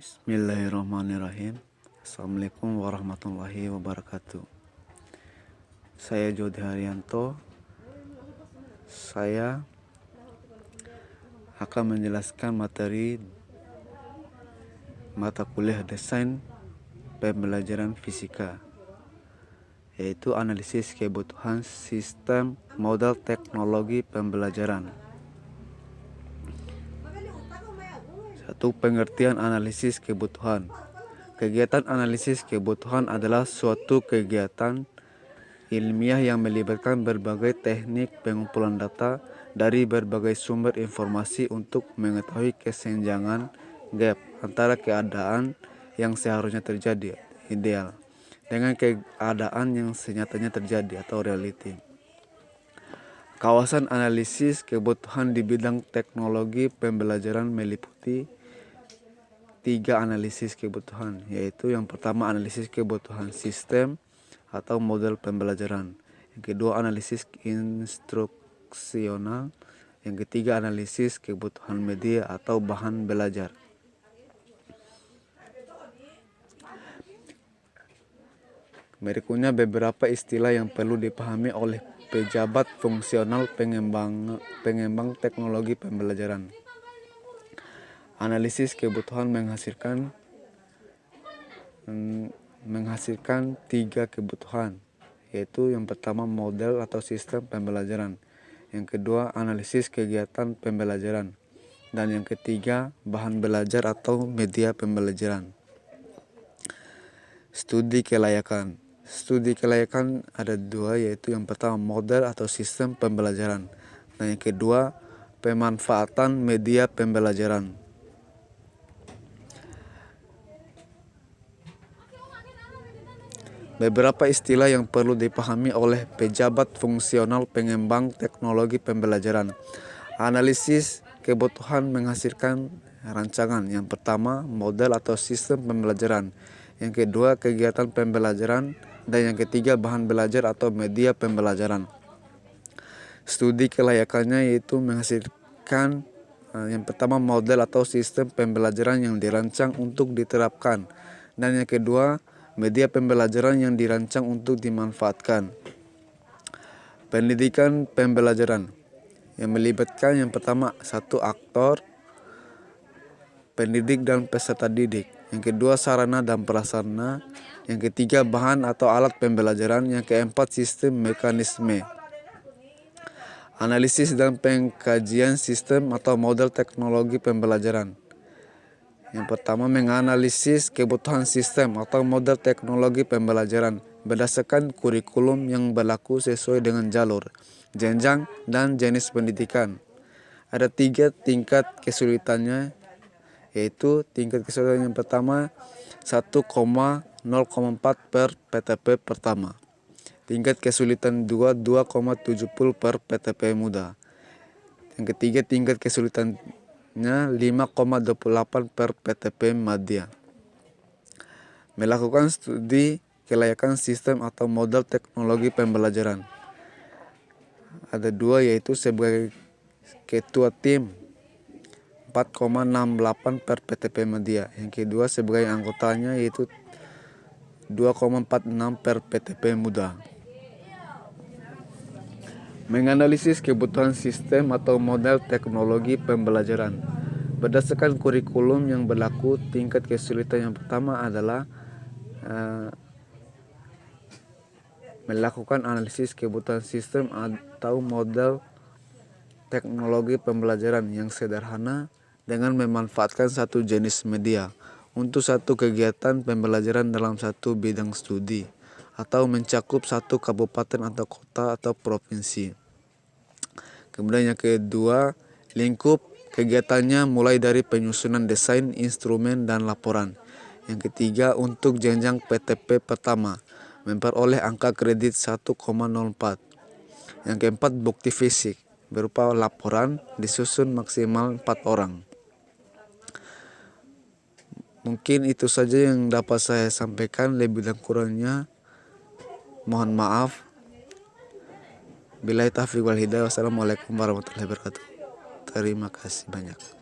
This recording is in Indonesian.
Bismillahirrahmanirrahim. Assalamualaikum warahmatullahi wabarakatuh. Saya Jody Haryanto. Saya akan menjelaskan materi mata kuliah desain pembelajaran fisika, yaitu analisis kebutuhan sistem model teknologi pembelajaran. Satu, pengertian analisis kebutuhan. Kegiatan analisis kebutuhan adalah suatu kegiatan ilmiah yang melibatkan berbagai teknik pengumpulan data dari berbagai sumber informasi untuk mengetahui kesenjangan gap antara keadaan yang seharusnya terjadi ideal dengan keadaan yang senyatanya terjadi atau reality. Kawasan analisis kebutuhan di bidang teknologi pembelajaran meliputi 3 analisis kebutuhan, yaitu yang pertama analisis kebutuhan sistem atau model pembelajaran, yang kedua analisis instruksional, yang ketiga analisis kebutuhan media atau bahan belajar. Berikutnya beberapa istilah yang perlu dipahami oleh pejabat fungsional pengembang teknologi pembelajaran. Analisis kebutuhan menghasilkan 3 kebutuhan, yaitu yang pertama model atau sistem pembelajaran, yang kedua analisis kegiatan pembelajaran, dan yang ketiga bahan belajar atau media pembelajaran. Studi kelayakan. Studi kelayakan ada 2, yaitu yang pertama model atau sistem pembelajaran, dan yang kedua pemanfaatan media pembelajaran. Beberapa istilah yang perlu dipahami oleh pejabat fungsional pengembang teknologi pembelajaran. Analisis kebutuhan menghasilkan rancangan. Yang pertama model atau sistem pembelajaran, yang kedua kegiatan pembelajaran, dan yang ketiga bahan belajar atau media pembelajaran. Studi kelayakannya yaitu menghasilkan yang pertama model atau sistem pembelajaran yang dirancang untuk diterapkan, dan yang kedua media pembelajaran yang dirancang untuk dimanfaatkan. Pendidikan pembelajaran yang melibatkan yang pertama satu aktor pendidik dan peserta didik, yang kedua sarana dan prasarana, yang ketiga bahan atau alat pembelajaran, yang keempat sistem mekanisme. Analisis dan pengkajian sistem atau model teknologi pembelajaran. Yang pertama menganalisis kebutuhan sistem atau model teknologi pembelajaran berdasarkan kurikulum yang berlaku sesuai dengan jalur, jenjang, dan jenis pendidikan. Ada 3 tingkat kesulitannya, yaitu tingkat kesulitan yang pertama 1,0,4 per PTP pertama. Tingkat kesulitan 2 2,70 per PTP muda. Yang ketiga tingkat kesulitannya 5,28 per PTP madya. Melakukan studi kelayakan sistem atau model teknologi pembelajaran. Ada 2, yaitu sebagai ketua tim 4,68 per PTP madya. Yang kedua sebagai anggotanya yaitu 2,46 per PTP muda. Menganalisis kebutuhan sistem atau model teknologi pembelajaran. Berdasarkan kurikulum yang berlaku, tingkat kesulitan yang pertama adalah melakukan analisis kebutuhan sistem atau model teknologi pembelajaran yang sederhana dengan memanfaatkan satu jenis media untuk satu kegiatan pembelajaran dalam satu bidang studi atau mencakup satu kabupaten atau kota atau provinsi. Kemudian yang kedua, lingkup kegiatannya mulai dari penyusunan desain, instrumen, dan laporan. Yang ketiga, untuk jenjang PTP pertama, memperoleh angka kredit 1,04. Yang keempat, bukti fisik berupa laporan disusun maksimal 4 orang. Mungkin itu saja yang dapat saya sampaikan, lebih dan kurangnya mohon maaf. Billahi taufiq wal hidayah. Wassalamualaikum warahmatullahi wabarakatuh. Terima kasih banyak.